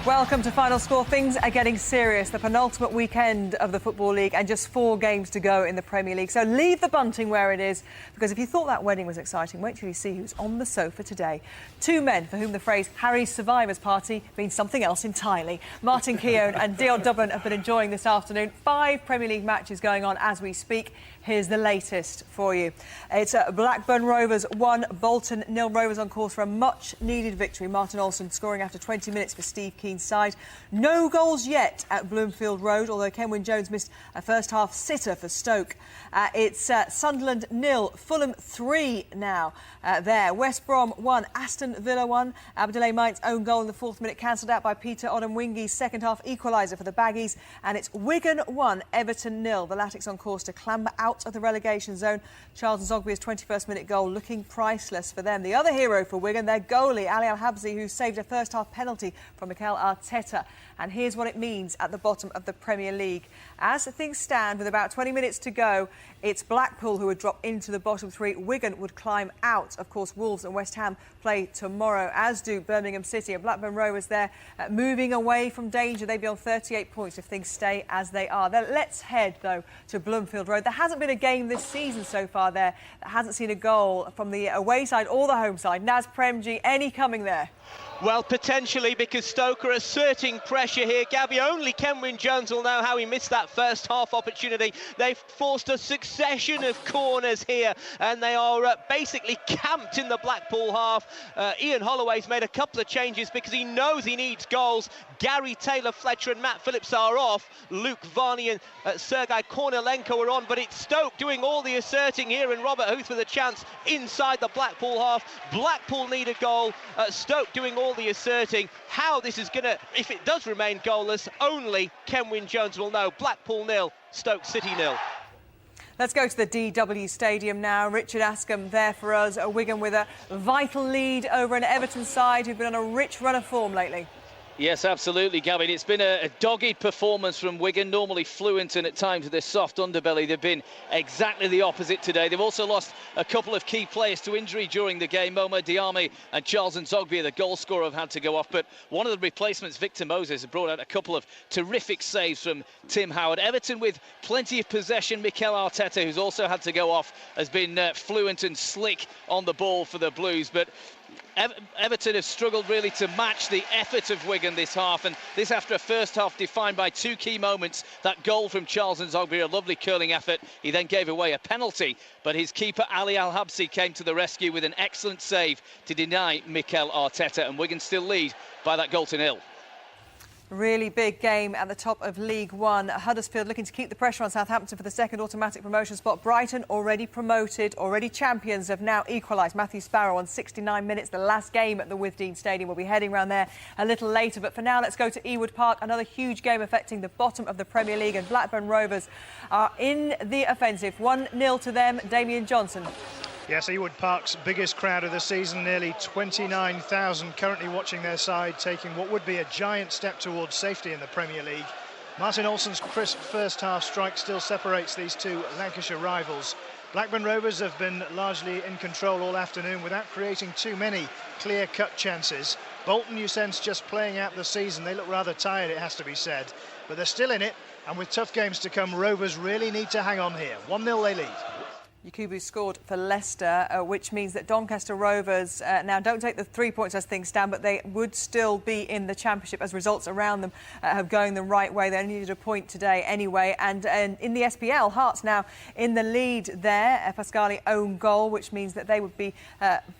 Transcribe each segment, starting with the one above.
Welcome to Final Score. Things are getting serious. The penultimate weekend of the Football League and just 4 games to go in the Premier League. So leave the bunting where it is, because if you thought that wedding was exciting, wait till you see who's on the sofa today. 2 men for whom the phrase Harry's Survivors Party means something else entirely. Martin Keown and Dion Dublin have been enjoying this afternoon. 5 Premier League matches going on as we speak. Here's the latest for you. It's Blackburn Rovers 1, Bolton 0. Rovers on course for a much-needed victory. Martin Olsen scoring after 20 minutes for Steve Keane's side. No goals yet at Bloomfield Road, although Kenwyne Jones missed a first-half sitter for Stoke. It's Sunderland 0, Fulham 3 now there. West Brom 1, Aston Villa 1. Abdoulaye Might's own goal in the 4th minute cancelled out by Peter Odemwingi's second-half equaliser for the Baggies. And it's Wigan 1, Everton 0. The Latics on course to clamber out of the relegation zone. Charles Nzogbia's 21st minute goal looking priceless for them. The other hero for Wigan, their goalie Ali Al-Habsi, who saved a first-half penalty from Mikel Arteta. And here's what it means at the bottom of the Premier League. As things stand, with about 20 minutes to go, it's Blackpool who would drop into the bottom 3. Wigan would climb out. Of course, Wolves and West Ham play tomorrow, as do Birmingham City. And Blackburn Rovers there moving away from danger. They'd be on 38 points if things stay as they are. Let's head, though, to Bloomfield Road. There hasn't been a game this season so far there that hasn't seen a goal from the away side or the home side. Naz Premji, any coming there? Well, potentially, because Stoke are asserting pressure here. Gabby, only Kenwyne Jones will know how he missed that first half opportunity. They've forced a succession of corners here, and they are basically camped in the Blackpool half. Ian Holloway's made a couple of changes because he knows he needs goals. Gary Taylor-Fletcher and Matt Phillips are off. Luke Varney and Sergei Kornilenko are on, but it's Stoke doing all the asserting here, and Robert Huth with a chance inside the Blackpool half. Blackpool need a goal. Stoke doing all the asserting. How this is going to, if it does remain goalless, only Kenwyne Jones will know. Blackpool 0, Stoke City 0. Let's go to the DW Stadium now. Richard Askham there for us. Wigan with a vital lead over an Everton side who've been on a rich run of form lately. Yes, absolutely, Gabby. It's been a dogged performance from Wigan, normally fluent and at times with a soft underbelly. They've been exactly the opposite today. They've also lost a couple of key players to injury during the game. Momo Diame and Charles Nzogbia, the goal scorer, have had to go off. But one of the replacements, Victor Moses, has brought out a couple of terrific saves from Tim Howard. Everton with plenty of possession. Mikel Arteta, who's also had to go off, has been fluent and slick on the ball for the Blues. But Everton have struggled really to match the effort of Wigan this half, and this after a first half defined by 2 key moments. That goal from Charles Nzogbia, a lovely curling effort. He then gave away a penalty, but his keeper Ali Al-Habsi came to the rescue with an excellent save to deny Mikel Arteta, and Wigan still lead by that goal to 0. Really big game at the top of League One. Huddersfield looking to keep the pressure on Southampton for the second automatic promotion spot. Brighton already promoted, already champions, have now equalised. Matthew Sparrow on 69 minutes, the last game at the Withdean Stadium. We'll be heading round there a little later. But for now, let's go to Ewood Park. Another huge game affecting the bottom of the Premier League. And Blackburn Rovers are in the offensive. 1-0 to them. Damien Johnson. Yes, Ewood Park's biggest crowd of the season, nearly 29,000 currently watching their side, taking what would be a giant step towards safety in the Premier League. Martin Olsen's crisp first-half strike still separates these 2 Lancashire rivals. Blackburn Rovers have been largely in control all afternoon without creating too many clear-cut chances. Bolton, you sense, just playing out the season. They look rather tired, it has to be said. But they're still in it, and with tough games to come, Rovers really need to hang on here. 1-0 they lead. Yakubu scored for Leicester, which means that Doncaster Rovers now don't take the 3 points as things stand, but they would still be in the Championship as results around them have going the right way. They only needed a point today anyway. And in the SPL, Hearts now in the lead there. Pascali own goal, which means that they would be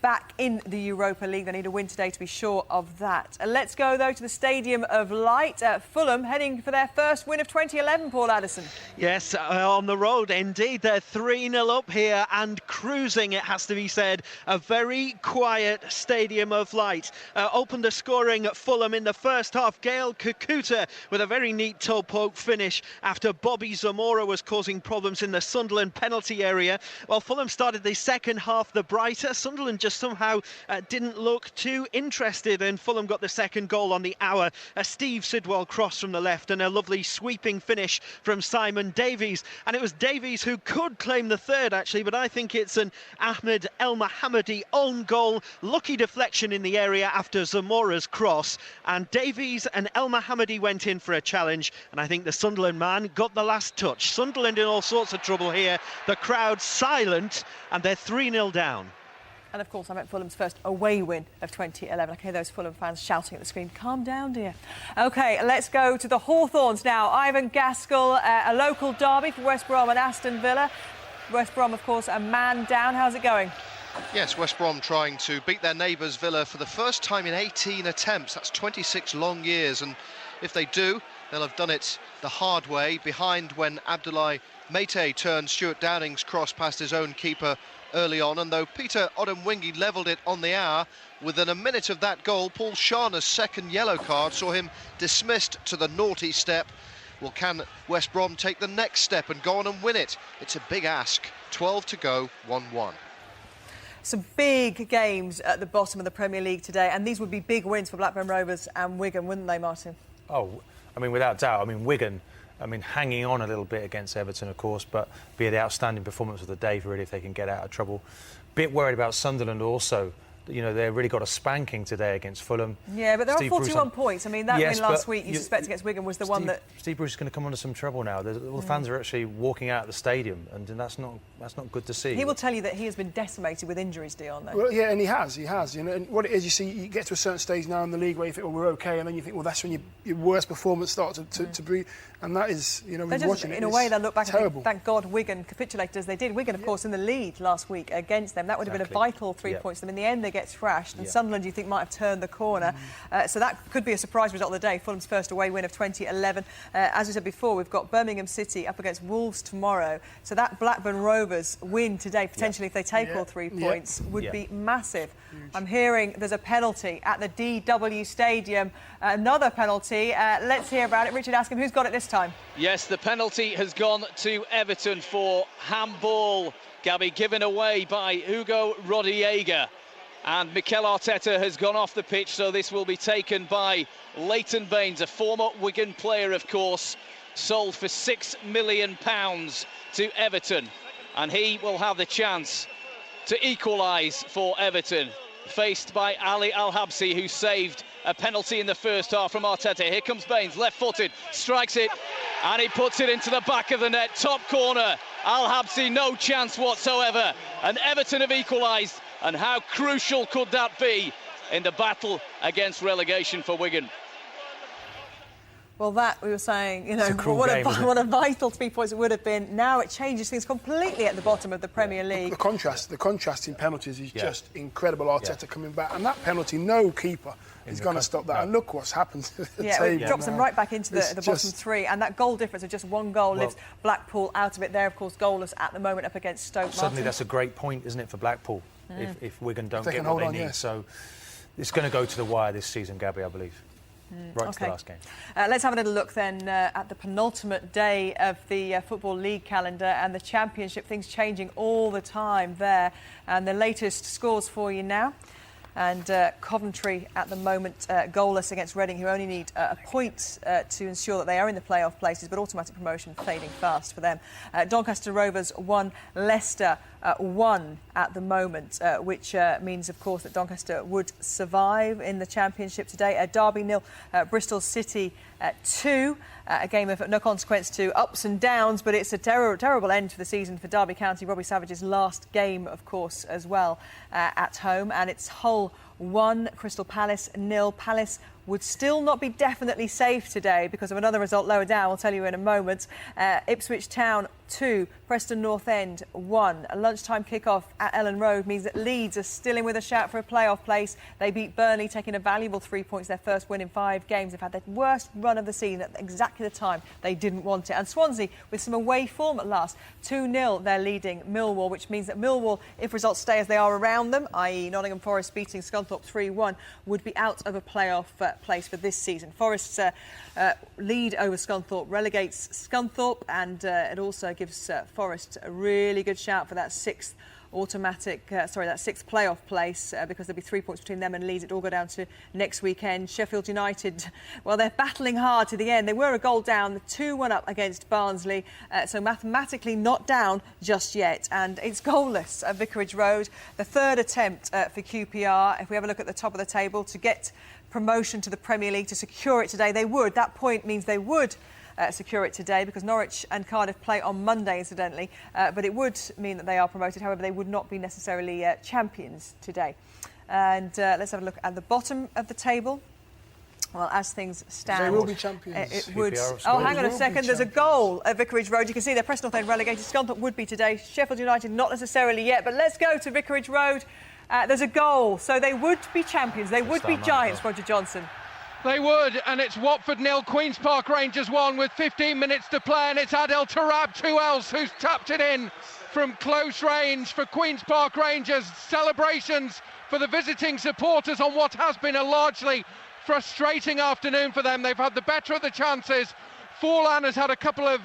back in the Europa League. They need a win today to be sure of that. Let's go, though, to the Stadium of Light. Fulham heading for their first win of 2011, Paul Addison. Yes, on the road, indeed. They're 3-0 up here and cruising, it has to be said. A very quiet Stadium of Light. Opened the scoring at Fulham in the first half. Gael Kakuta with a very neat toe poke finish after Bobby Zamora was causing problems in the Sunderland penalty area. While Fulham started the second half the brighter, Sunderland just somehow didn't look too interested, and Fulham got the second goal on the hour. A Steve Sidwell cross from the left and a lovely sweeping finish from Simon Davies. And it was Davies who could claim the third, actually, but I think it's an Ahmed El Mohammadi own goal. Lucky deflection in the area after Zamora's cross. And Davies and El Mohammadi went in for a challenge. And I think the Sunderland man got the last touch. Sunderland in all sorts of trouble here. The crowd silent, and they're 3-0 down. And of course, I meant Fulham's first away win of 2011. I can hear those Fulham fans shouting at the screen, calm down, dear. OK, let's go to the Hawthorns now. Ivan Gaskell, a local derby for West Brom and Aston Villa. West Brom, of course, a man down. How's it going? Yes, West Brom trying to beat their neighbours Villa for the first time in 18 attempts. That's 26 long years, and if they do, they'll have done it the hard way, behind when Abdoulaye Meite turned Stuart Downing's cross past his own keeper early on. And though Peter Odemwingie levelled it on the hour, within a minute of that goal, Paul Sharner's second yellow card saw him dismissed to the naughty step. Well, can West Brom take the next step and go on and win it? It's a big ask. 12 to go, 1-1. Some big games at the bottom of the Premier League today, and these would be big wins for Blackburn Rovers and Wigan, wouldn't they, Martin? Oh, I mean, without doubt. I mean, Wigan, hanging on a little bit against Everton, of course, but be the outstanding performance of the day, really, if they can get out of trouble. Bit worried about Sunderland also. You know, they really got a spanking today against Fulham. Yeah, but there Steve are 41 points. I mean, that win last week, you suspect against Wigan, was the one that... Steve Bruce is going to come under some trouble now. All the fans are actually walking out of the stadium, and that's not good to see. He will tell you that he has been decimated with injuries, Dion, though. Well, yeah, and he has. You know, and what it is, you see, you get to a certain stage now in the league where you think, well, we're OK, and then you think, well, that's when your worst performance starts to breathe. And that is, you know, watching it, in a way, they'll look back and think, thank God Wigan capitulated as they did. Wigan, of course, in the lead last week against them. That would have been a vital 3 points to them. In the end, they get thrashed. And Sunderland, you think, might have turned the corner. So that could be a surprise result of the day. Fulham's first away win of 2011. As we said before, we've got Birmingham City up against Wolves tomorrow. So that Blackburn Rovers win today, potentially, if they take all 3 points, would be massive. Huge. I'm hearing there's a penalty at the DW Stadium. Another penalty. Let's hear about it. Richard, ask him who's got it this time. Yes, the penalty has gone to Everton for handball, Gabby, given away by Hugo Rodallega. And Mikel Arteta has gone off the pitch, so this will be taken by Leighton Baines, a former Wigan player, of course, sold for £6 million to Everton. And he will have the chance to equalise for Everton, faced by Ali Al-Habsi, who saved a penalty in the first half from Arteta. Here comes Baines, left-footed, strikes it, and he puts it into the back of the net. Top corner, Al-Habsi, no chance whatsoever. And Everton have equalised. And how crucial could that be in the battle against relegation for Wigan? Well, that, we were saying, you know, what a vital 3 points it would have been. Now it changes things completely at the bottom of the Premier League. The contrast in penalties is just incredible. Arteta coming back. And that penalty, no keeper is going to stop that. And look what's happened to the table. It drops them right back into the bottom three. And that goal difference of just one goal lifts Blackpool out of it. They're, of course, goalless at the moment up against Stoke. Suddenly, that's a great point, isn't it, for Blackpool, if Wigan don't get what they need. So it's going to go to the wire this season, Gabby, I believe. Right to the last game. Let's have a little look then at the penultimate day of the Football League calendar and the Championship. Things changing all the time there. And the latest scores for you now. And Coventry at the moment goalless against Reading, who only need a point to ensure that they are in the playoff places, but automatic promotion fading fast for them. Doncaster Rovers 1, Leicester 1 at the moment, which means, of course, that Doncaster would survive in the Championship today. Derby 0, Bristol City 2. A game of no consequence to ups and downs, but it's a terrible end to the season for Derby County. Robbie Savage's last game, of course, as well, at home. And it's Hull 1, Crystal Palace 0. Palace would still not be definitely safe today because of another result lower down. I'll tell you in a moment. Ipswich Town 2, Preston North End 1. A lunchtime kick-off at Ellen Road means that Leeds are still in with a shout for a playoff place. They beat Burnley, taking a valuable 3 points, their first win in 5 games. They've had their worst run of the season at exactly the time they didn't want it. And Swansea, with some away form at last, 2-0, they're leading Millwall, which means that Millwall, if results stay as they are around them, i.e. Nottingham Forest beating Scunthorpe 3-1, would be out of a playoff place for this season. Forest's lead over Scunthorpe relegates Scunthorpe, and it also gives Forest a really good shout for that 6th automatic, that 6th playoff place because there'll be 3 points between them and Leeds. It all go down to next weekend. Sheffield United, well, they're battling hard to the end. They were a goal down, 2-1 up against Barnsley, so mathematically not down just yet. And it's goalless at Vicarage Road. The 3rd attempt for QPR. If we have a look at the top of the table, to get promotion to the Premier League, to secure it today, they would. That point means they would secure it today, because Norwich and Cardiff play on Monday, incidentally. But it would mean that they are promoted. However, they would not be necessarily champions today. And let's have a look at the bottom of the table. Well, as things stand, they will be champions. It would. Oh, hang on a second. There's a goal at Vicarage Road. You can see they're Preston North End relegated. Scunthorpe would be today. Sheffield United not necessarily yet. But let's go to Vicarage Road. There's a goal, so they would be champions. They would be giants, Roger Johnson. They would, and it's Watford 0, Queen's Park Rangers 1 with 15 minutes to play, and it's Adel Tarab, 2 else, who's tapped it in from close range for Queen's Park Rangers. Celebrations for the visiting supporters on what has been a largely frustrating afternoon for them. They've had the better of the chances. Forlan has had a couple of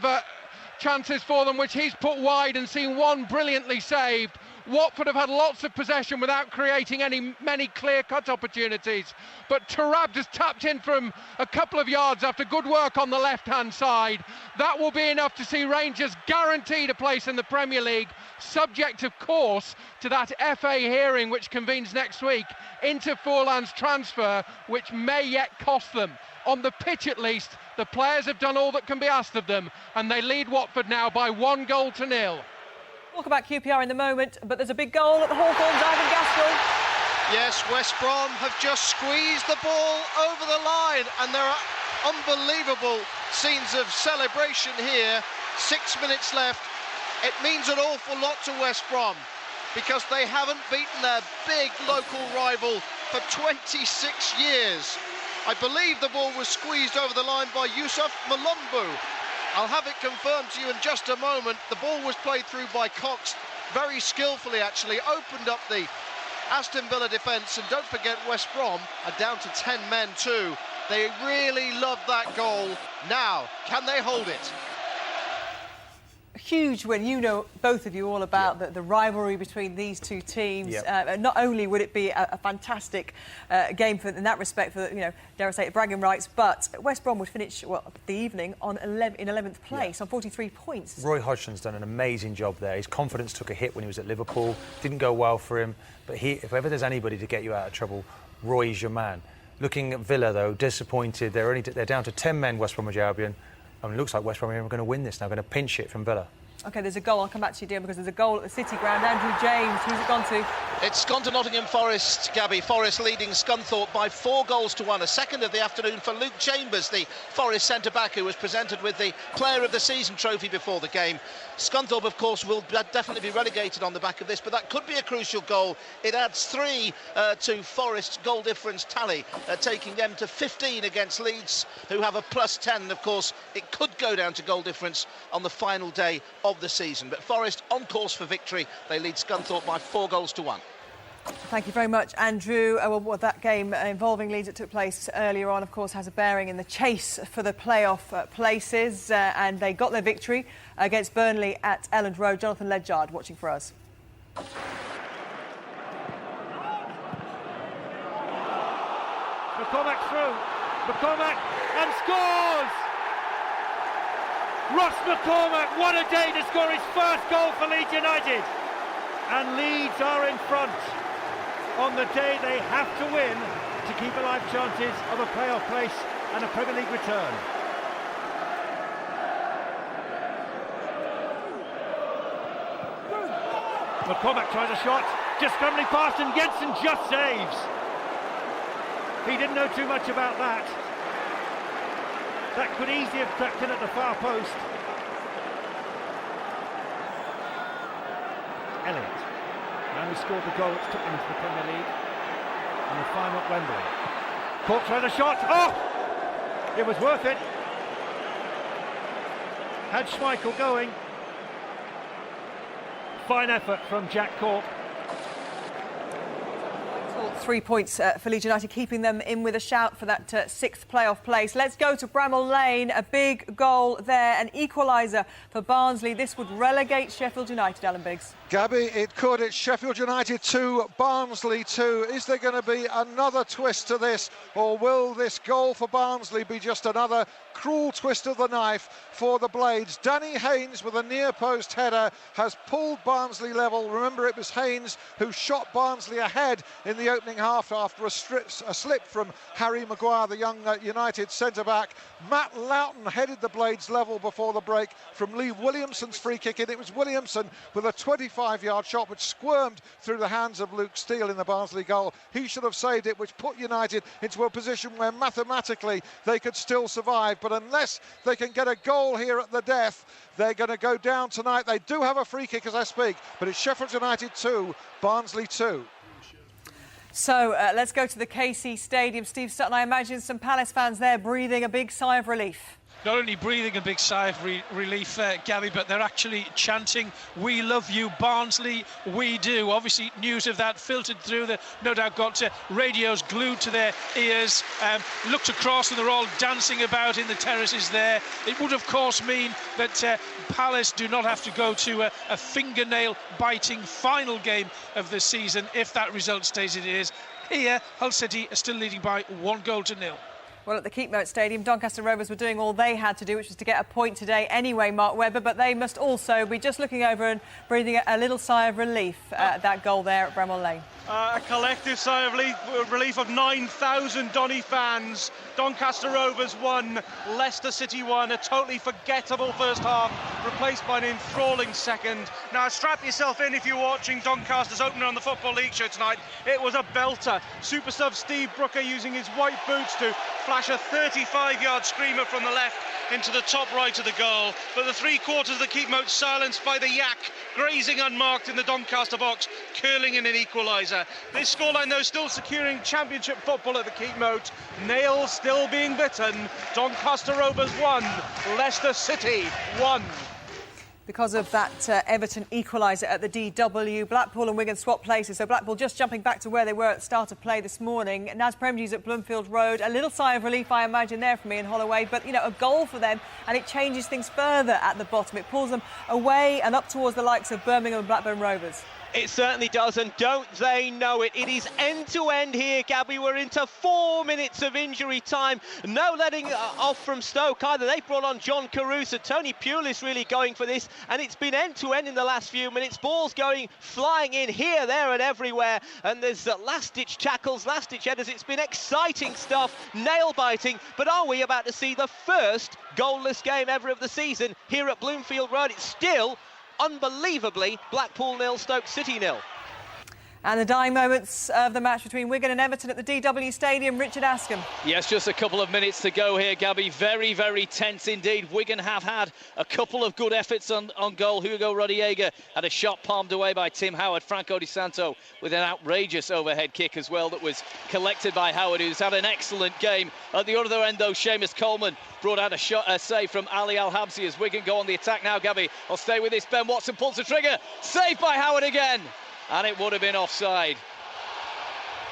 chances for them, which he's put wide and seen one brilliantly saved. Watford have had lots of possession without creating many clear-cut opportunities. But Tarab just tapped in from a couple of yards after good work on the left-hand side. That will be enough to see Rangers guaranteed a place in the Premier League, subject, of course, to that FA hearing which convenes next week into Forlan's transfer, which may yet cost them. On the pitch, at least, the players have done all that can be asked of them, and they lead Watford now by 1-0. Talk about QPR in the moment, but there's a big goal at the Hawthorns. Ivan Gaskell. Yes, West Brom have just squeezed the ball over the line, and there are unbelievable scenes of celebration here. 6 minutes left. It means an awful lot to West Brom, because they haven't beaten their big local rival for 26 years. I believe the ball was squeezed over the line by Yusuf Malumbu. I'll have it confirmed to you in just a moment. The ball was played through by Cox, very skillfully actually, opened up the Aston Villa defence, and don't forget West Brom are down to 10 men too. They really love that goal. Now, can they hold it? Huge win. You know, both of you, all about the rivalry between these two teams. Not only would it be a fantastic game in that respect for, you know, dare I say it, bragging rights, but West Brom would finish, well, the evening on in 11th place on 43 points. Roy Hodgson's done an amazing job there. His confidence took a hit when he was at Liverpool. Didn't go well for him, but if ever there's anybody to get you out of trouble, Roy's your man. Looking at Villa, though, disappointed. They're down to 10 men, West Bromwich Albion. I mean, it looks like West Brom are going to win this now, going to pinch it from Villa. OK, there's a goal. I'll come back to you, Dion, because there's a goal at the City Ground. Andrew James, who's it gone to? It's gone to Nottingham Forest, Gabby. Forest leading Scunthorpe by 4-1. A second of the afternoon for Luke Chambers, the Forest centre-back, who was presented with the Player of the Season trophy before the game. Scunthorpe, of course, will definitely be relegated on the back of this, but that could be a crucial goal. It adds 3 to Forest's goal difference tally, taking them to 15 against Leeds, who have a +10. Of course, it could go down to goal difference on the final day of the season. But Forest on course for victory. They lead Scunthorpe by 4-1. Thank you very much, Andrew. Well, that game involving Leeds that took place earlier on, of course, has a bearing in the chase for the playoff places, and they got their victory against Burnley at Elland Road. Jonathan Ledgard watching for us. McCormack through. McCormack and scores! Ross McCormack, what a day to score his first goal for Leeds United. And Leeds are in front on the day they have to win to keep alive chances of a playoff place and a Premier League return. McCormack tries a shot, just scrambling past, and Jensen just saves. He didn't know too much about that. That could easily have crept in at the far post. Elliott, man who scored the goal which took him into the Premier League in the final at Wembley. Cork tried a shot. Oh! It was worth it. Had Schmeichel going. Fine effort from Jack Cork. 3 points for Leeds United, keeping them in with a shout for that 6th playoff place. Let's go to Bramall Lane. A big goal there, an equaliser for Barnsley. This would relegate Sheffield United, Alan Biggs. Gabby, it could. It's Sheffield United 2, Barnsley 2. Is there going to be another twist to this, or will this goal for Barnsley be just another cruel twist of the knife for the Blades? Danny Haynes with a near post header has pulled Barnsley level. Remember, it was Haynes who shot Barnsley ahead in the opening half after a slip from Harry Maguire, the young United centre-back. Matt Loughton headed the Blades level before the break from Lee Williamson's free kick, and it was Williamson with a 25-yard shot which squirmed through the hands of Luke Steele in the Barnsley goal. He should have saved it, which put United into a position where mathematically they could still survive. But unless they can get a goal here at the death, they're going to go down tonight. They do have a free kick as I speak, but it's Sheffield United 2, Barnsley 2. So let's go to the KC Stadium. Steve Sutton, I imagine some Palace fans there breathing a big sigh of relief. Not only breathing a big sigh of relief, Gabby, but they're actually chanting, "We love you, Barnsley, we do." Obviously, news of that filtered through. They no doubt got radios glued to their ears, looked across, and they're all dancing about in the terraces there. It would, of course, mean that Palace do not have to go to a fingernail-biting final game of the season if that result stays as it is. Here, Hull City are still leading by 1-0. Well, at the Keown Stadium, Doncaster Rovers were doing all they had to do, which was to get a point today anyway, Mark Webber, but they must also be just looking over and breathing a little sigh of relief at that goal there at Bramall Lane. A collective sigh of relief of 9,000 Donny fans. Doncaster Rovers 1, Leicester City 1. A totally forgettable first half, replaced by an enthralling second. Now, strap yourself in if you're watching Doncaster's opener on the Football League show tonight. It was a belter. Super sub Steve Brooker using his white boots to flash a 35-yard screamer from the left into the top right of the goal. But the three-quarters of the Keepmoat silenced by the yak, grazing unmarked in the Doncaster box, curling in an equaliser. This scoreline, though, still securing championship football at the Keepmoat. Nails still being bitten. Doncaster Rovers 1, Leicester City 1. Because of that Everton equaliser at the DW, Blackpool and Wigan swap places. So Blackpool just jumping back to where they were at the start of play this morning. Naz Premji's at Bloomfield Road. A little sigh of relief, I imagine, there from Ian Holloway. But, you know, a goal for them, and it changes things further at the bottom. It pulls them away and up towards the likes of Birmingham and Blackburn Rovers. It certainly does, and don't they know it? It is end-to-end here, Gabby. We're into 4 minutes of injury time. No letting off from Stoke either. They brought on John Caruso. Tony Pulis really going for this, and it's been end-to-end in the last few minutes. Balls going, flying in here, there and everywhere. And there's last-ditch tackles, last-ditch headers. It's been exciting stuff, nail-biting. But are we about to see the first goalless game ever of the season here at Bloomfield Road? It's still unbelievably Blackpool 0, Stoke City 0. And the dying moments of the match between Wigan and Everton at the DW Stadium. Richard Askham. Yes, just a couple of minutes to go here, Gabby. Very, very tense indeed. Wigan have had a couple of good efforts on goal. Hugo Rodallega had a shot palmed away by Tim Howard. Franco Di Santo with an outrageous overhead kick as well that was collected by Howard, who's had an excellent game. At the other end, though, Seamus Coleman brought out a save from Ali Al-Habsi as Wigan go on the attack now, Gabby. I'll stay with this. Ben Watson pulls the trigger. Saved by Howard again. And it would have been offside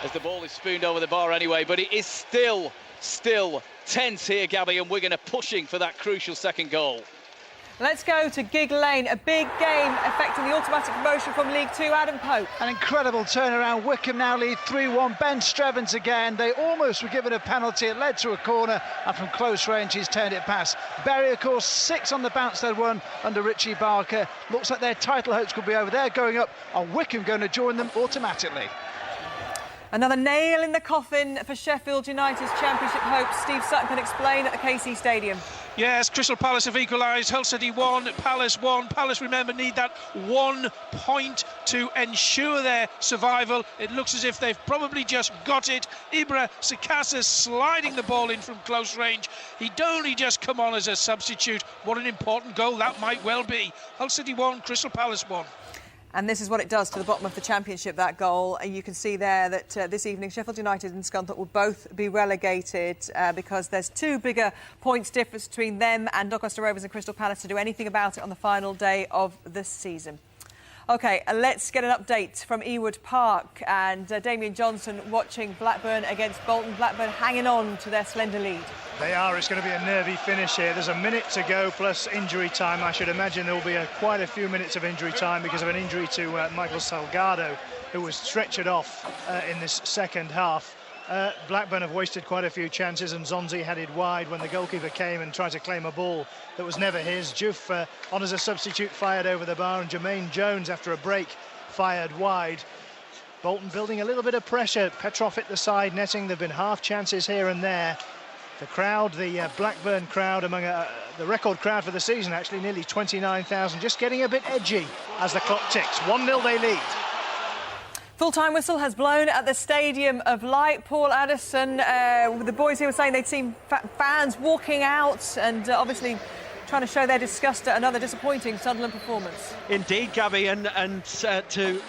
as the ball is spooned over the bar anyway. But it is still tense here, Gabby, and Wigan are pushing for that crucial second goal. Let's go to Gig Lane, a big game affecting the automatic promotion from League Two. Adam Pope. An incredible turnaround. Wickham now lead 3-1. Ben Strevens again. They almost were given a penalty. It led to a corner, and from close range he's turned it past. Bury, of course, 6 on the bounce they'd won under Richie Barker. Looks like their title hopes could be over. They're going up, and Wickham going to join them automatically. Another nail in the coffin for Sheffield United's championship hopes. Steve Sutton can explain at the KC Stadium. Yes, Crystal Palace have equalised. Hull City 1, Palace 1. Palace, remember, need that 1 point to ensure their survival. It looks as if they've probably just got it. Ibra Sakasa sliding the ball in from close range. He'd only just come on as a substitute. What an important goal that might well be. Hull City 1, Crystal Palace 1. And this is what it does to the bottom of the championship, that goal. And you can see there that this evening Sheffield United and Scunthorpe will both be relegated because there's 2 bigger points difference between them and Doncaster Rovers and Crystal Palace to do anything about it on the final day of the season. OK, let's get an update from Ewood Park, and Damien Johnson watching Blackburn against Bolton. Blackburn hanging on to their slender lead. They are. It's going to be a nervy finish here. There's a minute to go plus injury time. I should imagine there will be quite a few minutes of injury time because of an injury to Michael Salgado, who was stretchered off in this second half. Blackburn have wasted quite a few chances, and Zonzi headed wide when the goalkeeper came and tried to claim a ball that was never his. Juve on as a substitute fired over the bar, and Jermaine Jones after a break fired wide. Bolton building a little bit of pressure. Petrov hit the side netting. There have been half chances here and there. The crowd, the Blackburn crowd, among the record crowd for the season, actually nearly 29,000, just getting a bit edgy as the clock ticks. 1-0 they lead. Full-time whistle has blown at the Stadium of Light. Paul Addison, the boys here were saying they'd seen fans walking out and obviously trying to show their disgust at another disappointing Sunderland performance. Indeed, Gabby, and to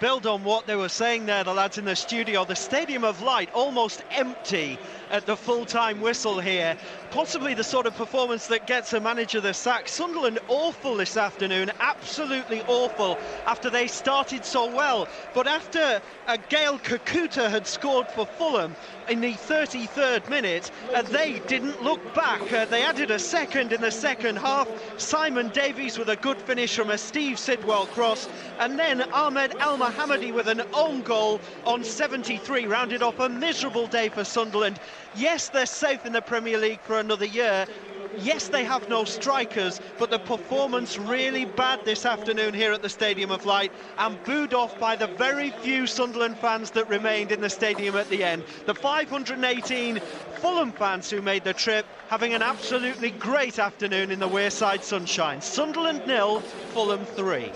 build on what they were saying there, the lads in the studio, the Stadium of Light almost empty at the full-time whistle here. Possibly the sort of performance that gets a manager the sack. Sunderland awful this afternoon, absolutely awful after they started so well. But after Gail Kakuta had scored for Fulham in the 33rd minute, they didn't look back. They added a second in the second half. Simon Davies with a good finish from a Steve Sidwell cross, and then Ahmed El Mohammadi with an own goal on 73 rounded off a miserable day for Sunderland. Yes, they're safe in the Premier League for another year. Yes, they have no strikers, but the performance really bad this afternoon here at the Stadium of Light, and booed off by the very few Sunderland fans that remained in the stadium at the end. The 518 Fulham fans who made the trip having an absolutely great afternoon in the Wearside sunshine. Sunderland 0, Fulham 3.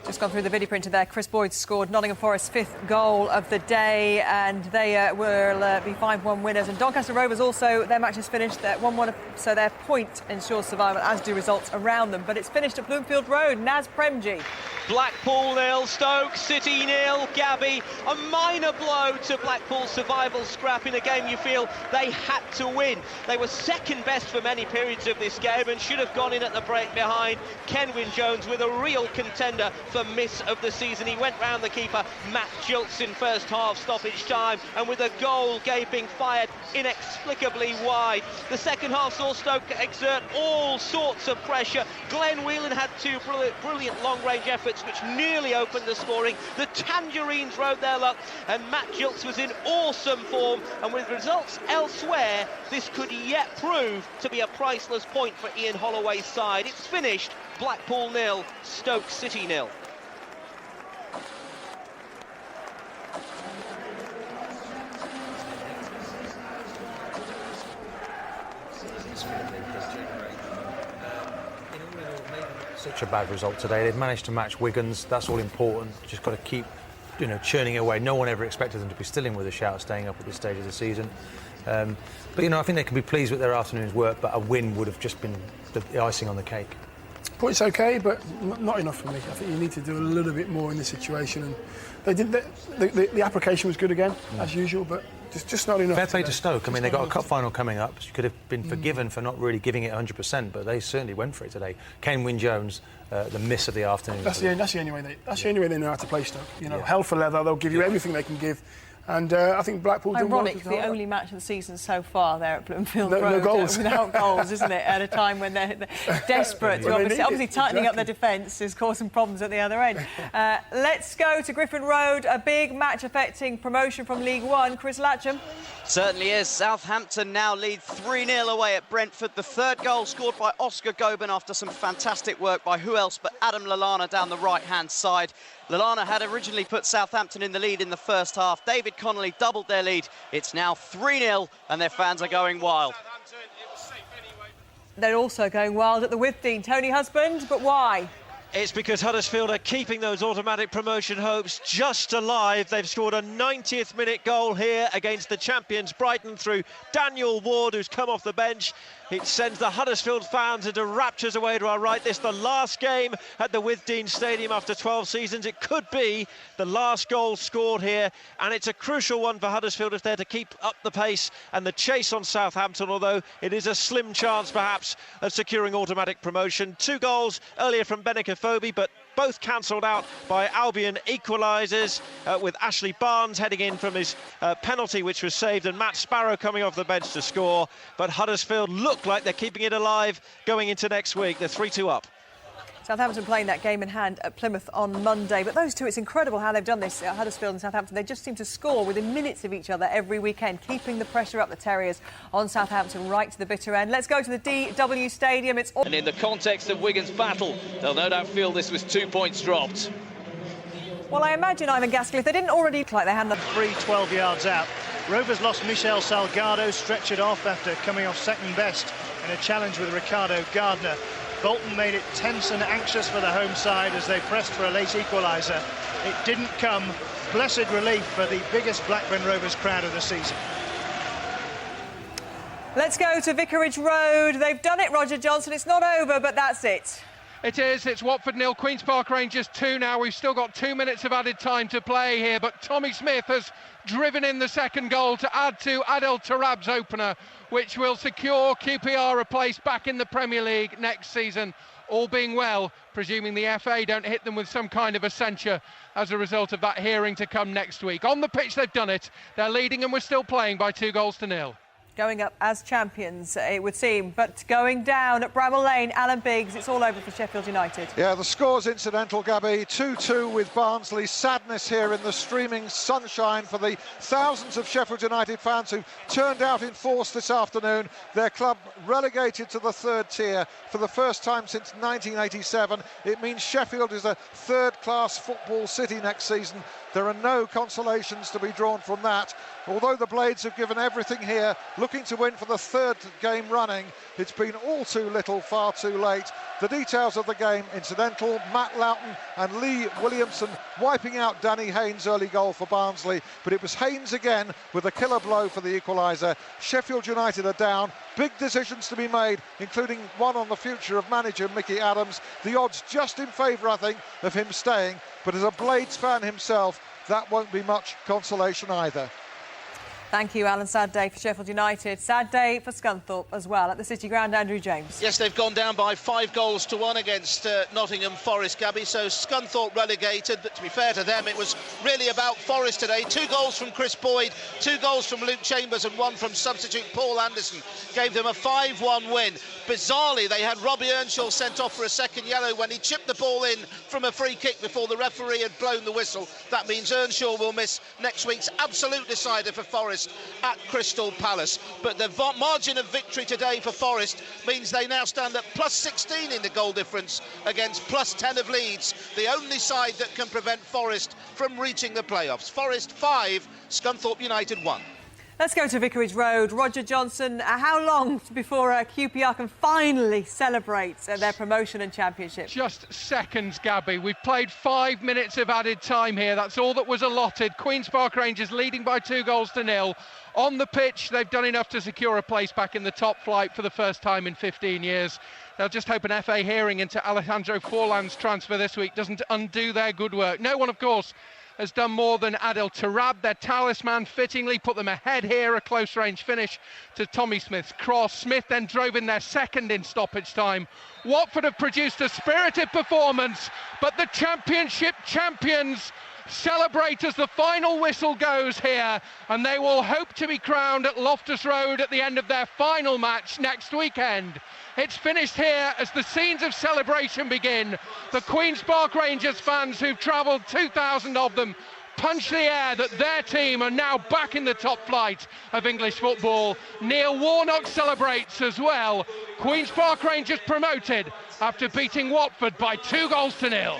Just gone through the video printer there. Chris Boyd scored Nottingham Forest's 5th goal of the day, and they will be 5-1 winners. And Doncaster Rovers also, their match is finished at 1-1, so their point ensures survival, as do results around them. But it's finished at Bloomfield Road. Naz Premji. Blackpool 0, Stoke City 0. Gabby, a minor blow to Blackpool's survival scrap in a game you feel they had to win. They were second best for many periods of this game and should have gone in at the break behind. Kenwyne Jones with a real contender for miss of the season. He went round the keeper, Matt Gilts, in first half stoppage time, and with a goal gaping fired inexplicably wide. The second half saw Stoke exert all sorts of pressure. Glenn Whelan had two brilliant long-range efforts which nearly opened the scoring. The Tangerines rode their luck, and Matt Gilts was in awesome form, and with results elsewhere, this could yet prove to be a priceless point for Ian Holloway's side. It's finished Blackpool 0, Stoke City 0. Such a bad result today. They've managed to match Wigan's. That's all important. Just got to keep, churning it away. No one ever expected them to be still in with a shout, staying up at this stage of the season. But I think they can be pleased with their afternoon's work. But a win would have just been the icing on the cake. Points okay, but not enough for me. I think you need to do a little bit more in this situation. And they did. The application was good again, as usual, but just not enough. Fair play to Stoke. I mean, they got a cup final coming up. You could have been forgiven for not really giving it 100%, but they certainly went for it today. Kenwyne Jones, the miss of the afternoon. That's the only way they know how to play Stoke. Hell for leather. They'll give you everything they can give. And I think Blackpool did well. Ironic, the only match of the season so far there at Bloomfield Road. No goals. Without goals, isn't it? At a time when they're desperate. Obviously tightening up their defence is causing problems at the other end. Let's go to Griffin Road. A big match affecting promotion from League One. Chris Latcham. Certainly is. Southampton now lead 3-0 away at Brentford. The third goal scored by Oscar Gobin after some fantastic work by who else but Adam Lallana down the right-hand side. Lallana had originally put Southampton in the lead in the first half. David Connolly doubled their lead. It's now 3-0 and their fans are going wild. They're also going wild at the Withdean. Tony Husband, but why? It's because Huddersfield are keeping those automatic promotion hopes just alive. They've scored a 90th minute goal here against the champions Brighton through Daniel Ward, who's come off the bench. It sends the Huddersfield fans into raptures away to our right. This is the last game at the Withdean Stadium after 12 seasons. It could be the last goal scored here, and it's a crucial one for Huddersfield if they're to keep up the pace and the chase on Southampton, although it is a slim chance perhaps of securing automatic promotion. 2 goals earlier from Benik Afobe, but both cancelled out by Albion equalisers, with Ashley Barnes heading in from his penalty, which was saved, and Matt Sparrow coming off the bench to score. But Huddersfield look like they're keeping it alive going into next week. They're 3-2 up. Southampton playing that game in hand at Plymouth on Monday. But those two, it's incredible how they've done this, Huddersfield and Southampton. They just seem to score within minutes of each other every weekend, keeping the pressure up the Terriers on Southampton right to the bitter end. Let's go to the DW Stadium. And in the context of Wigan's battle, they'll no doubt feel this was 2 points dropped. Well, I imagine, Ivan Gaskin, if they didn't already look like they had the free 12 yards out. Rovers lost Michel Salgado, stretchered off after coming off second best in a challenge with Ricardo Gardner. Bolton made it tense and anxious for the home side as they pressed for a late equaliser. It didn't come. Blessed relief for the biggest Blackburn Rovers crowd of the season. Let's go to Vicarage Road. They've done it, Roger Johnson. It's not over, but that's it. It is. It's Watford 0, Queen's Park Rangers 2 now. We've still got 2 minutes of added time to play here, but Tommy Smith has driven in the second goal to add to Adel Tarab's opener, which will secure QPR a place back in the Premier League next season, all being well, presuming the FA don't hit them with some kind of a censure as a result of that hearing to come next week. On the pitch, they've done it. They're leading and we're still playing by 2-0. Going up as champions, it would seem, but going down at Bramall Lane, Alan Biggs, it's all over for Sheffield United. Yeah, the score's incidental, Gabby. 2-2 with Barnsley. Sadness here in the streaming sunshine for the thousands of Sheffield United fans who turned out in force this afternoon. Their club relegated to the third tier for the first time since 1987. It means Sheffield is a third-class football city next season. There are no consolations to be drawn from that. Although the Blades have given everything here, looking to win for the third game running, it's been all too little, far too late. The details of the game, incidental, Matt Loughton and Lee Williamson wiping out Danny Haynes' early goal for Barnsley, but it was Haynes again with a killer blow for the equaliser. Sheffield United are down, big decisions to be made, including one on the future of manager Mickey Adams. The odds just in favour, I think, of him staying, but as a Blades fan himself, that won't be much consolation either. Thank you, Alan. Sad day for Sheffield United. Sad day for Scunthorpe as well at the City Ground. Andrew James. Yes, they've gone down by 5-1 against Nottingham Forest, Gabby. So Scunthorpe relegated, but to be fair to them, it was really about Forest today. 2 goals from Chris Boyd, 2 goals from Luke Chambers and 1 from substitute Paul Anderson gave them a 5-1 win. Bizarrely, they had Robbie Earnshaw sent off for a second yellow when he chipped the ball in from a free kick before the referee had blown the whistle. That means Earnshaw will miss next week's absolute decider for Forest at Crystal Palace. But the margin of victory today for Forest means they now stand at +16 in the goal difference against +10 of Leeds, the only side that can prevent Forest from reaching the playoffs. Forest 5, Scunthorpe United 1. Let's go to Vicarage Road. Roger Johnson, how long before QPR can finally celebrate their promotion and championship? Just seconds, Gabby. We've played 5 minutes of added time here. That's all that was allotted. Queen's Park Rangers leading by 2-0. On the pitch, they've done enough to secure a place back in the top flight for the first time in 15 years. They'll just hope an FA hearing into Alejandro Forlan's transfer this week doesn't undo their good work. No one, of course, has done more than Adel Tarab. Their talisman fittingly put them ahead here, a close-range finish to Tommy Smith's cross. Smith then drove in their second in stoppage time. Watford have produced a spirited performance, but the championship champions celebrate as the final whistle goes here, and they will hope to be crowned at Loftus Road at the end of their final match next weekend. It's finished here as the scenes of celebration begin. The Queen's Park Rangers fans, who've travelled 2,000 of them, punch the air that their team are now back in the top flight of English football. Neil Warnock celebrates as well. Queen's Park Rangers promoted after beating Watford by 2-0.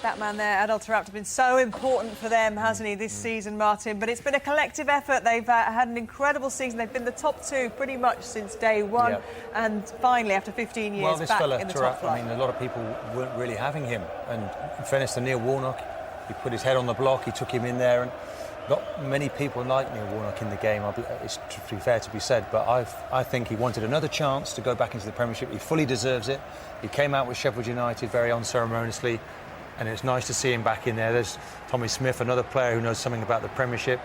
That man there, Adel Tarab, has been so important for them, hasn't he, this season, Martin? But it's been a collective effort. They've had an incredible season. They've been the top 2 pretty much since day one. Yep. And finally, after 15 years, this back fella, in the Tarab, top flight. I mean, a lot of people weren't really having him. And in fairness to Neil Warnock, he put his head on the block, he took him in there. And not many people like Neil Warnock in the game, it's to be fair to be said, but I think he wanted another chance to go back into the Premiership. He fully deserves it. He came out with Sheffield United very unceremoniously, and it's nice to see him back in there. There's Tommy Smith, another player who knows something about the Premiership.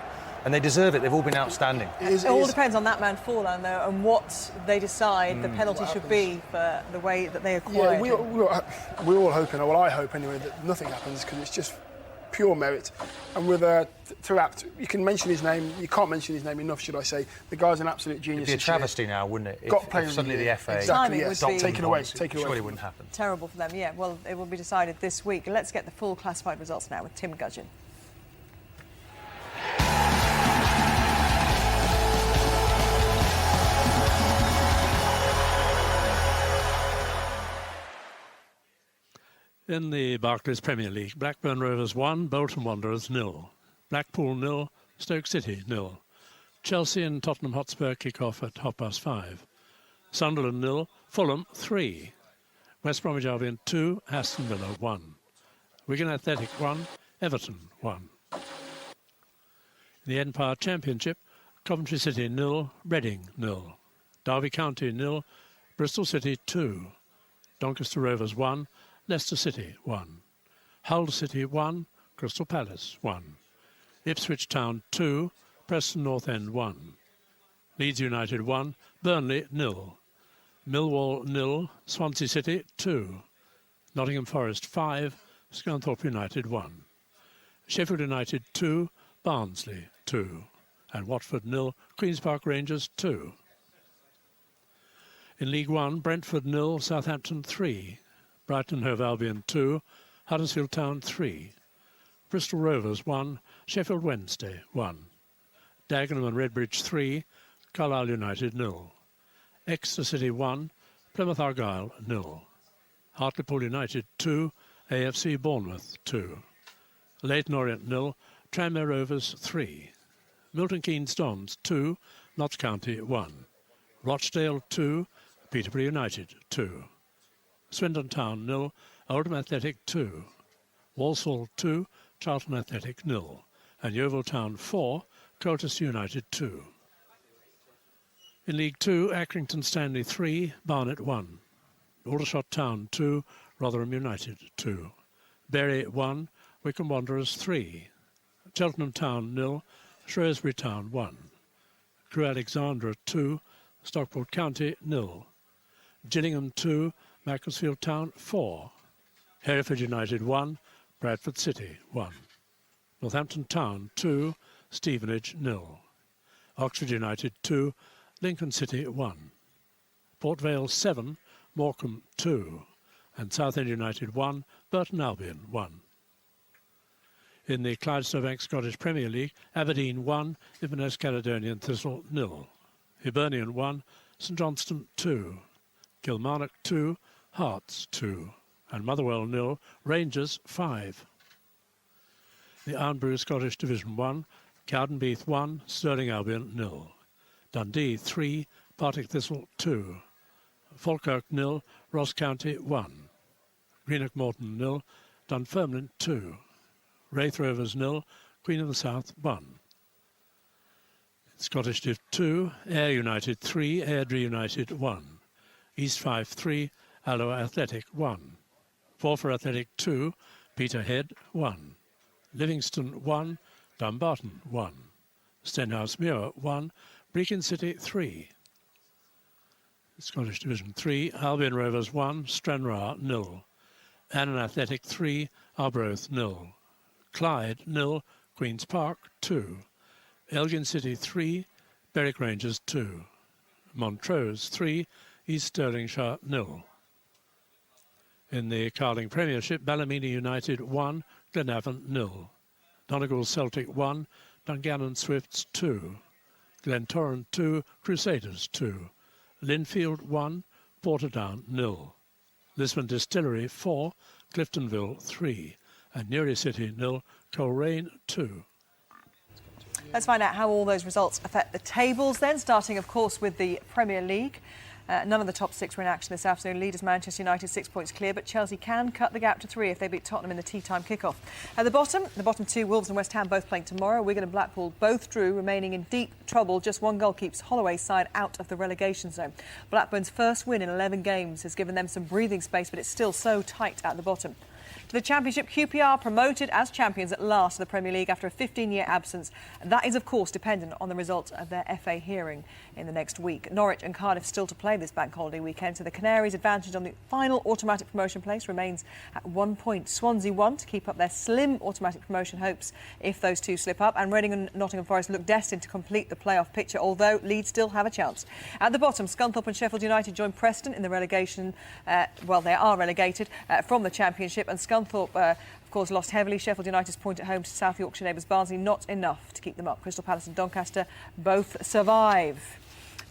and they deserve it. They've all been outstanding. It all depends on that man Forlan, though, and what they decide the penalty should be for the way that they acquired. Yeah, we're all hoping, or well, I hope anyway, that nothing happens, because it's just pure merit. And with Terap, you can mention his name, you can't mention his name enough, should I say. The guy's an absolute genius. It'd be a travesty now, wouldn't it? Got if suddenly the FA exactly, yes. Taken away. Surely wouldn't happen. Terrible for them, yeah. Well, it will be decided this week. Let's get the full classified results now with Tim Gudgin. In the Barclays Premier League, Blackburn Rovers 1, Bolton Wanderers 0. Blackpool 0, Stoke City 0. Chelsea and Tottenham Hotspur kick off at 5:30. Sunderland 0, Fulham 3. West Bromwich Albion 2, Aston Villa 1. Wigan Athletic 1, Everton 1. In the Empire Championship, Coventry City 0, Reading 0. Derby County 0, Bristol City 2. Doncaster Rovers 1, Leicester City 1. Hull City 1, Crystal Palace 1. Ipswich Town 2, Preston North End 1. Leeds United 1, Burnley 0. Millwall 0, Swansea City 2. Nottingham Forest 5, Scunthorpe United 1. Sheffield United 2, Barnsley 2. And Watford 0, Queen's Park Rangers 2. In League One, Brentford 0, Southampton 3. Brighton Hove Albion 2, Huddersfield Town 3. Bristol Rovers 1, Sheffield Wednesday 1. Dagenham and Redbridge 3, Carlisle United 0. Exeter City 1, Plymouth Argyle 0. Hartlepool United 2, AFC Bournemouth 2. Leyton Orient 0, Tranmere Rovers 3. Milton Keynes Dons 2, Notts County 1. Rochdale 2, Peterborough United 2. Swindon Town 0, Oldham Athletic 2. Walsall 2, Charlton Athletic 0. And Yeovil Town 4, Colchester United 2. In League 2, Accrington Stanley 3, Barnet 1. Aldershot Town 2, Rotherham United 2. Bury 1, Wycombe Wanderers 3. Cheltenham Town 0, Shrewsbury Town 1. Crewe Alexandra 2, Stockport County 0. Gillingham 2, Macclesfield Town 4. Hereford United 1, Bradford City 1. Northampton Town 2, Stevenage 0. Oxford United 2, Lincoln City 1. Port Vale 7, Morecambe 2. And Southend United 1, Burton Albion 1. In the Clydesdale Scottish Premier League, Aberdeen 1, Inverness Caledonian Thistle 0. Hibernian 1, St Johnstone 2. Kilmarnock 2, Hearts 2. And Motherwell 0, Rangers 5. The Arnbrew Scottish Division 1, Cowdenbeath 1, Stirling Albion 0. Dundee 3, Partick Thistle 2. Falkirk 0, Ross County 1. Greenock Morton 0, Dunfermline 2. Wraith Rovers 0, Queen of the South 1. Scottish Div 2, Ayr United 3, Airdrie United 1. East Fife 3, Alloa Athletic 1. Forfar Athletic 2, Peterhead 1. Livingston 1, Dumbarton 1. Stenhouse Muir 1, Brechin City 3. Scottish Division 3, Albion Rovers 1, Stranraer 0. Annan Athletic 3, Arbroath 0. Clyde 0, Queen's Park 2. Elgin City 3, Berwick Rangers 2. Montrose 3, East Stirlingshire 0. In the Carling Premiership, Ballymena United 1, Glenavon 0. Donegal Celtic 1, Dungannon Swifts 2. Glentoran 2, Crusaders 2. Linfield 1, Portadown 0. Lisbon Distillery 4, Cliftonville 3. And Newry City 0, Coleraine 2. Let's find out how all those results affect the tables then, starting, of course, with the Premier League. None of the top six were in action this afternoon. Leaders Manchester United 6 points clear, but Chelsea can cut the gap to 3 if they beat Tottenham in the tea-time kick-off. At the bottom two, Wolves and West Ham both playing tomorrow. Wigan and Blackpool both drew, remaining in deep trouble. Just one goal keeps Holloway's side out of the relegation zone. Blackburn's first win in 11 games has given them some breathing space, but it's still so tight at the bottom. To the Championship, QPR promoted as champions at last to the Premier League after a 15-year absence. And that is, of course, dependent on the results of their FA hearing in the next week. Norwich and Cardiff still to play this bank holiday weekend, so the Canaries' advantage on the final automatic promotion place remains at 1 point. Swansea won to keep up their slim automatic promotion hopes if those two slip up, and Reading and Nottingham Forest look destined to complete the playoff picture, although Leeds still have a chance. At the bottom, Scunthorpe and Sheffield United join Preston in the relegation. They are relegated from the Championship, and Scunthorpe of course, lost heavily. Sheffield United's point at home to South Yorkshire neighbours Barnsley, not enough to keep them up. Crystal Palace and Doncaster both survive.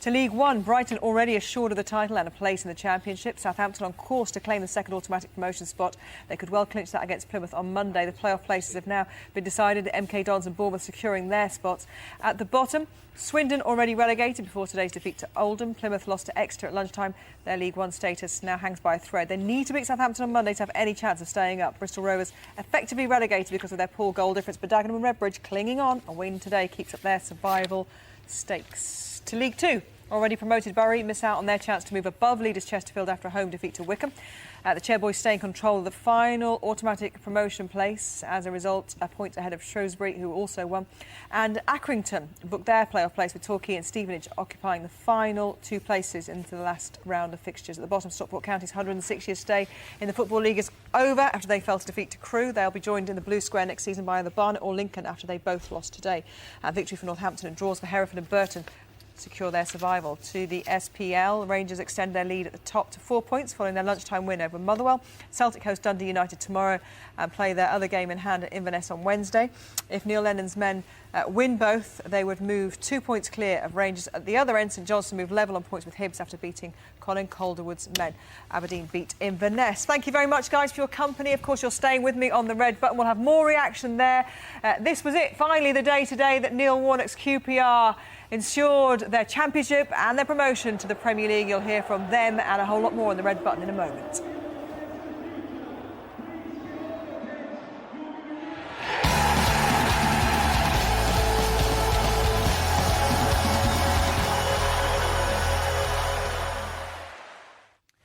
To League One, Brighton already assured of the title and a place in the Championship. Southampton on course to claim the second automatic promotion spot. They could well clinch that against Plymouth on Monday. The playoff places have now been decided. MK Dons and Bournemouth securing their spots. At the bottom, Swindon already relegated before today's defeat to Oldham. Plymouth lost to Exeter at lunchtime. Their League One status now hangs by a thread. They need to beat Southampton on Monday to have any chance of staying up. Bristol Rovers effectively relegated because of their poor goal difference, but Dagenham and Redbridge clinging on. A win today keeps up their survival stakes. To League Two, already promoted Bury miss out on their chance to move above leaders Chesterfield after a home defeat to Wickham. The Chairboys stay in control of the final automatic promotion place. As a result, a point ahead of Shrewsbury, who also won. And Accrington booked their playoff place with Torquay and Stevenage occupying the final two places into the last round of fixtures. At the bottom, Stockport County's 106-year stay in the Football League is over after they fell to defeat to Crewe. They'll be joined in the Blue Square next season by either Barnet or Lincoln after they both lost today. Victory for Northampton and draws for Hereford and Burton secure their survival. To the SPL, Rangers extend their lead at the top to 4 points following their lunchtime win over Motherwell. Celtic host Dundee United tomorrow and play their other game in hand at Inverness on Wednesday. If Neil Lennon's men win both, they would move 2 points clear of Rangers. At the other end, St Johnstone move level on points with Hibs after beating Colin Calderwood's men. Aberdeen beat Inverness. Thank you very much, guys, for your company. Of course, you're staying with me on the red button. We'll have more reaction there. This was it. Finally, the day today that Neil Warnock's QPR ensured their championship and their promotion to the Premier League. You'll hear from them and a whole lot more on the red button in a moment.